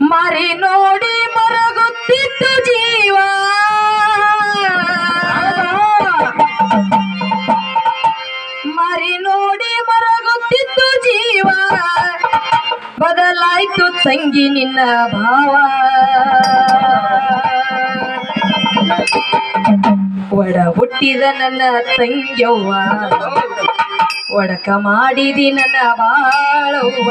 ಮಾರಿ ನೋಡಿ ಮರಗುತ್ತಿತ್ತು ಜೀವ, ಮಾರಿ ನೋಡಿ ಮರಗುತ್ತಿತ್ತು ಜೀವ, ಬದಲಾಯ್ತು ತಂಗಿ ನಿನ್ನ ಭಾವ. ಒಡ ಹುಟ್ಟಿದ ನನ್ನ ತಂಗ್ಯವ್ವ, ಒಡಕ ಮಾಡಿದಿ ನನ್ನ ಬಾಳವ್ವ.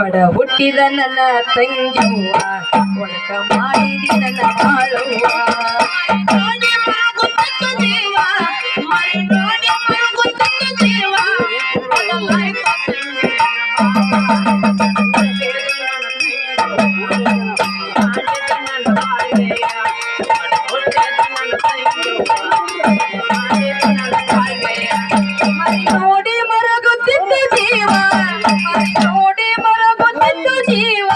ಒಡ ಹುಟ್ಟಿದ ನನ್ನ ತಂಗ್ಯವ್ವ, ಒಡಕ ಮಾಡಿದಿ ನನ್ನ ಬಾಳವ್ವ. ನೋಡಿ ಮರಗುತ್ತಿತ್ತು ಜೀವ, ನೋಡಿ ಮರಗುತ್ತಿತ್ತು ಜೀವ,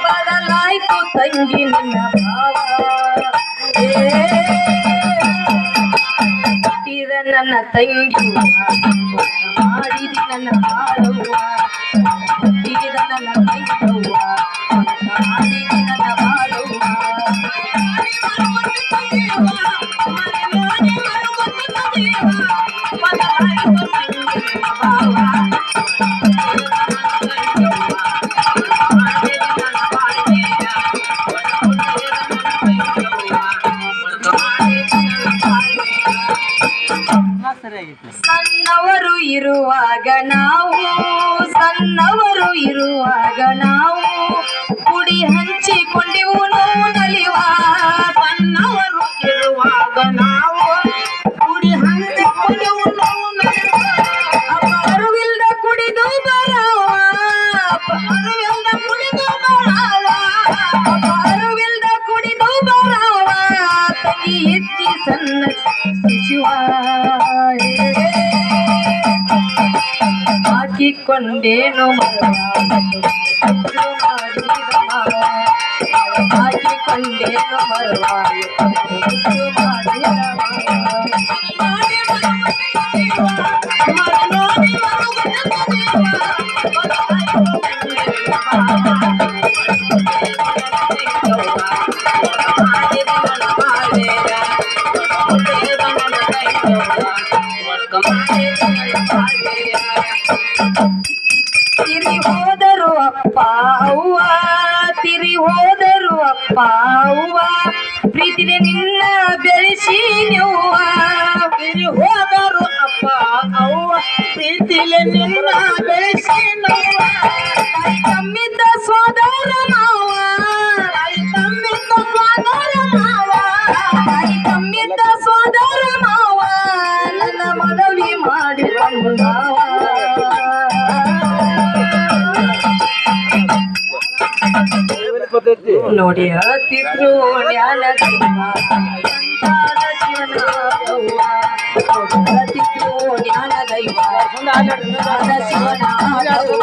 ಬದಲಾಯ್ತು ತಂಗಿ ನಿನ್ನ ಭಾವ. ಹುಟ್ಟಿದ ನನ್ನ ತಂಗಿ ಮಾಡಿದಿ ನನ್ನ ಬಾಳವ್ವ, ಹುಟ್ಟಿದ ನನ್ನ ತಂಗವ್ವ, ಮಾಡಿದಿ ನನ್ನ ಬಾಳವ್ವ. ಸಣ್ಣವರು ಇರುವಾಗ ನಾವು, ಸಣ್ಣವರು ಇರುವಾಗ ನಾವು ಕುಡಿ ಹಂಚಿಕೊಂಡಿವು ನೋವು ನಲಿವ. ಸಣ್ಣವರು ಇರುವಾಗ ನಾವು ಕುಡಿ ಹಂಚಿಕೊಂಡಿವು ನೋವು ನಲಿವ. ಅರುವಿಲ್ದ ಕುಡಿದು ಬರವ, ಅರುವಿಲ್ದ ಕುಡಿದು ಬರವ, ಅರುವಿಲ್ದ ಕುಡಿದು ಬರವ, ತಂಗಿ ಎತ್ತಿ ಸಣ್ಣ ಶಿಶುವ. ಹಾಕಿಕೊಂಡೇನು ಹಾಕಿಕೊಂಡೇನು ಮರವ, ತಿರಿ ಹೋದರು ಅಪ್ಪ ಅವ್ವ, ತಿರಿ ಹೋದರು ಅಪ್ಪ ಅವ್ವ, ಪ್ರೀತಿಗೆ ನಿನ್ನ ಬೆಳೆಸಿ ನೀವ್ವ. ತಿರಿ ಹೋದರು ಅಪ್ಪ ಅವ್ವ, ಪ್ರೀತಿಗೆ ನಿನ್ನ ಬೆಳೆಸಿ ನೋವ. ತಾಯಿ ತಮ್ಮಿದ್ದ ಸೋದರ ಮಾವ, ತಾಯಿ ತಮ್ಮಿದ್ದ ಸೋದರ ಮಾವ, ತಾಯಿ ತಮ್ಮಿದ್ದ ಸೋದರ ಮಾವ, ನನ್ನ ಮನವಿ ಮಾಡಿಕೊಂಡವ. ನೋಡಿ ಹತ್ತಿದ್ರು ಜ್ಞಾನ ದೈವ, ಶಿವನ ಅವ್ವ. ಹತ್ತಿದ್ರು ಜ್ಞಾನ ದೈವ, ಶಿವನ ಅವ್ವ.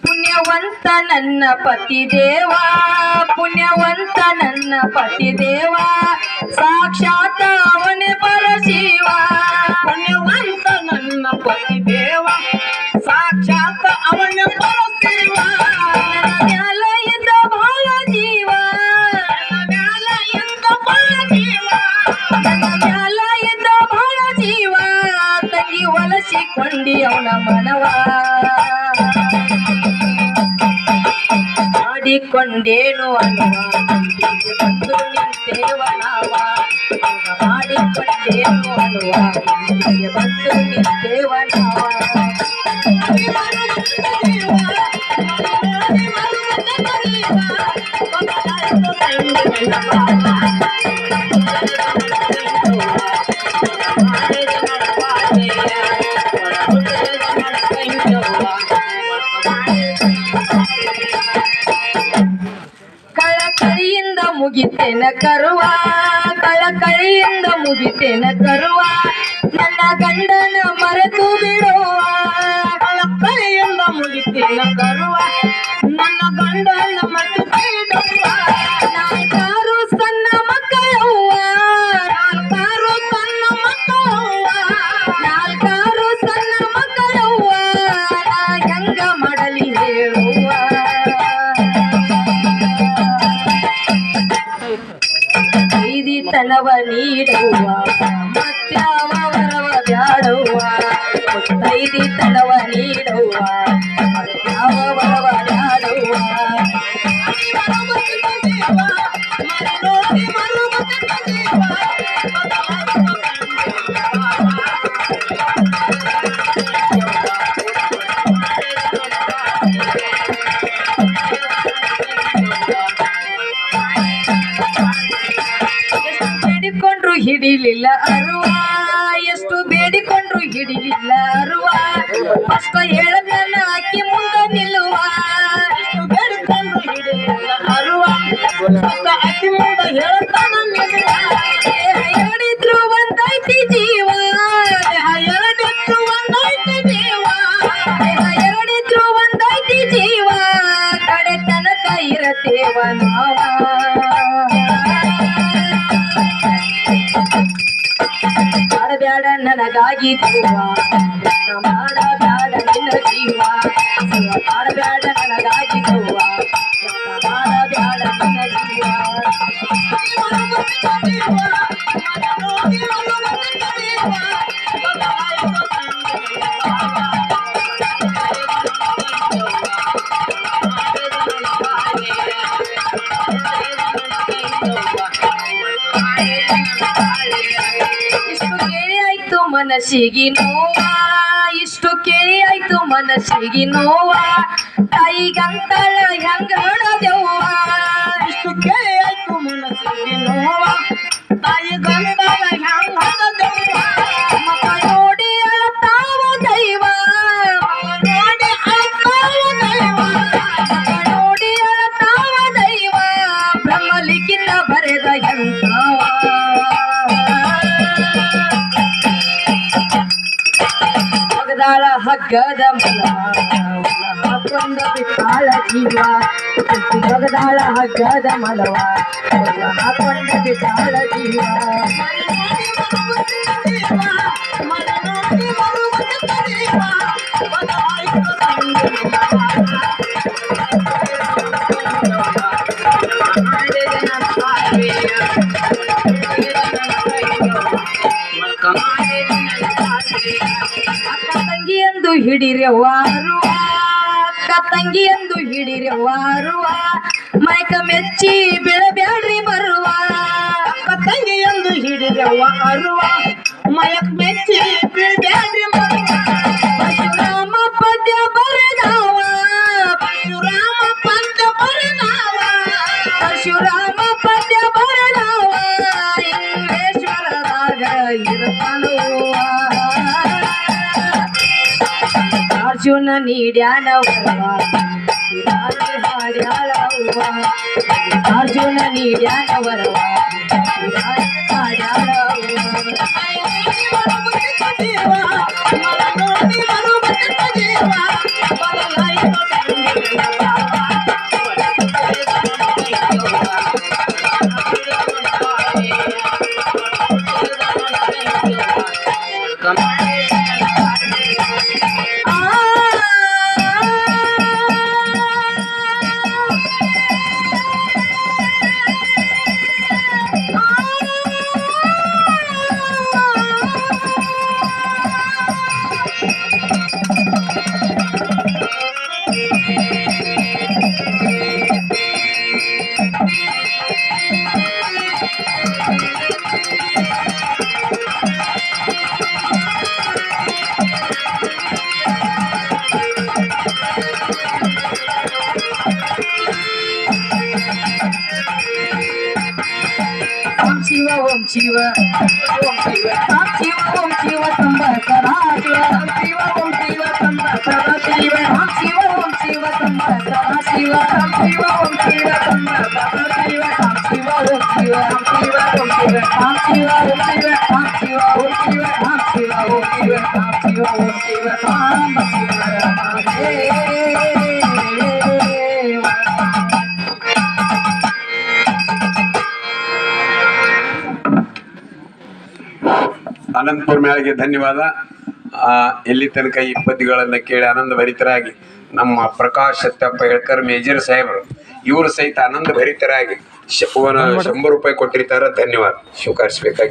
ಪುಣ್ಯವಂತ ನನ್ನ ಪತಿ ದೇವ, ಪುಣ್ಯವಂತ ನನ್ನ ಪತಿ ದೇವ, ಸಾಕ್ಷಾತ್ ಅವನೇ ಪರಶಿವ. ಪುಣ್ಯವಂತ ನನ್ನ ಪತಿ ದೇವ, ಸಾಕ್ಷಾತ್ ಅವನೇ ಪರಶಿವ. ನನ್ನ ಮ್ಯಾಲ ಇದ್ದ ಬಾಳ ಜೀವ, ನನ್ನ ಮ್ಯಾಲ ಇದ್ದ ಬಾಳ ಜೀವ, ನನ್ನ ಮ್ಯಾಲ ಇದ್ದ ಬಾಳ ಜೀವ, ತಂಗಿ ಒಲಸಿಕೊಂಡಿ ಅವನ ಮನವ. ಮಾಡಿಕೊಂಡೇನು ಅನ್ನುವ, ಬಂದು ನಿಂತೇವ ನಾವ. ಮಾಡಿಕೊಂಡೇನು ಅನ್ನುವ, ಬಂದು ನಿಂತೇವ ನಾವ. ಕರುವ ಕಳಕಳಿಯಿಂದ ಮುಗಿತೇನ ಕರುವ ನನ್ನ ಗಂಡನ ಮರೆತು ಬಿಡುವ ಕಳಕಳಿಯಿಂದ ಮುಗಿತೇನ ಕರುವ ನನ್ನ ಗಂಡನ ಮರೆತು ಬಿಡುವ ನಾಲ್ಕಾರು ಸಣ್ಣ ಮಕ್ಕಳವ್ವ ನಾಲ್ಕಾರು ತನ್ನ ಮಕ್ಕಳವ್ವ ನಾಲ್ಕಾರು ಸಣ್ಣ ಮಕ್ಕಳವ್ವ ನಾ ಹೆಂಗ ಮಾಡಲಿ ಹೇಳುವ ತನವ ನೀಡುವ ಮತ್ಯಾವ ವರವ ಬ್ಯಾಡುವ ಮುತ್ತೈದಿ ತನವ ನೀಡುವ ಮತ್ಯಾವ ವರವ ಬ್ಯಾಡುವ ಬೇಡಿಕೊಂಡ್ರು ಹಿಡಿಲಿಲ್ಲ ಅರುವ ಎಷ್ಟು ಬೇಡಿಕೊಂಡ್ರು ಹಿಡಿಲಿಲ್ಲ ಅರುವ ಫಸ್ಟ್ ಹೇಳದನ್ನ ಅಕ್ಕಿ ಮುಂದೆ ನಿಲ್ಲುವ ಎಷ್ಟು ಬೇಡಿಕೊಂಡ್ರು ಹಿಡಿಲಿಲ್ಲ ಅರುವ ಅಕ್ಕಿ ಮುಂದೆ ಹೇಳ್ತಾನ ನಿಲ್ಲುವ ಹೇಳಿದ್ರು ಒಂದೈತಿ ಜೀವ ಎರಡಿತ್ತು ಒಂದೈತಿ ಜೀವ ಎರಡಿದ್ರು ಒಂದೈತಿ ಜೀವ ಕಡೆ ತನಕ ಇರತೇವ ನಾವ ಮಾಡಬ್ಯಾಡ ನನಗಾಗಿ ಜೀವ ಮಾಡಬ್ಯಾಡ ನಿನ್ನ ಜೀವ ಮಾಡಬ್ಯಾಡ ನನಗಾಗಿ ಜೀವ ಮಾಡಬ್ಯಾಡ ನಿನ್ನ ಜೀವ ಇಷ್ಟು ಕೇಳಿ ಆಯ್ತು ಮನಸ್ಸಿಗೆ ನೋವ ಇಷ್ಟು ಕೇಳಿ ಆಯ್ತು ಮನಸ್ಸಿಗೆ ನೋವ ತಾಯಿಗಂತಳ ಹೆಂಗ ಹೊಡದೆವ್ವ ಇಷ್ಟು ಕೇಳಿ ಆಯ್ತು ಮನಸ್ಸಿಗೆ ನೋವ ತಾಯಿ ಗಂಡಲ ಹ್ಯಾಂಗ ಹೊಡೆದೆವ್ವ ಮಗ ನೋಡಿ ಅಳತಾವ ದೈವ ನೋಡಿ ಅಳ್ತಾವ ದೈವ ಮಗ ನೋಡಿ ಅಳತಾವ ದೈವ ಬ್ರಹ್ಮ ಲಿಖಿತ ಬರೆದ ಎಂತವ ಒಗದಾಳ ಹಗ್ಗದ ಹಾಕೊಂಡ ಬಿಟ್ಟಾಳ ಜೀವ ಒಗದಾಳ ಹಗ್ಗದ ಮಲವ ಹಾಕೊಂಡ ಬಿಟ್ಟಾಳ ಜೀವ ಅಕ್ಕ ತಂಗಿ ಎಂದು ಹಿಡಿರೆವಾರುವ ಅಕ್ಕ ತಂಗಿ ಎಂದು ಹಿಡಿರೆವಾರುವ ಮೈಕ ಮೆಚ್ಚಿ ಬೀಳಬ್ಯಾಡ್ರಿ ಬರುವ ಅಕ್ಕ ತಂಗಿ ಎಂದು ಹಿಡಿದವ ಅರುವ ಮಯಕ್ ಮೆಚ್ಚಿ ಬಿಡ್ಬ್ಯಾಡ್ರಿ ಮರುವ ಪರಶುರಾಮ ಪದ್ಯ ಬರೆದವ ಪರಶುರಾಮ ಪಂಚ ಬರೆದವ ಪರಶುರಾಮ ಪದ್ಯ ಬರೆದವ ಇಂಗ್ಲೇಶ್ವರದಾಗ ಇರ್ತಾನವ್ವ ಅರ್ಜುನ ನೀಡ್ಯಾನವ್ವ ಹಾಡ್ಯಾಳವ್ವ ಅರ್ಜುನ ನೀಡ್ಯಾನವರವ ಹಾಡ್ಯಾಳವ್ವ ಶಿವ ಓಂ ಶಿವ ಓಂ ಶಿವ ಶಿವ ಓಂ ಶಿವ ಸಂಬಸರ ಶಿವ ಶಿವ ಓಂ ಶಿವ ಸಂಬಸರ ಶಿವ ಶಿವ ಓಂ ಶಿವ ಸಂಬಸರ ಶಿವ ಶಿವ ಓಂ ಶಿವ ಸಂಬಸರ ಶಿವ ಶಿವ ಓಂ ಶಿವ ಅನಂತಪುರ ಮೇಳೆಗೆ ಧನ್ಯವಾದ. ಇಲ್ಲಿ ತನಕ ಈ ಪದ್ಯಗಳನ್ನು ಕೇಳಿ ಆನಂದ ಭರಿತರಾಗಿ ನಮ್ಮ ಪ್ರಕಾಶ್ ಸತ್ಯಪ್ಪ ಹೇಳ್ಕರ್ ಮೇಜರ್ ಸಾಹೇಬರು ಇವರು ಸಹಿತ ಆನಂದ ಭರಿತರಾಗಿ 100 ರೂಪಾಯಿ ಕೊಟ್ಟಿರ್ತಾರ. ಧನ್ಯವಾದ. ಶುಕಾರಿಸಬೇಕಾಗಿ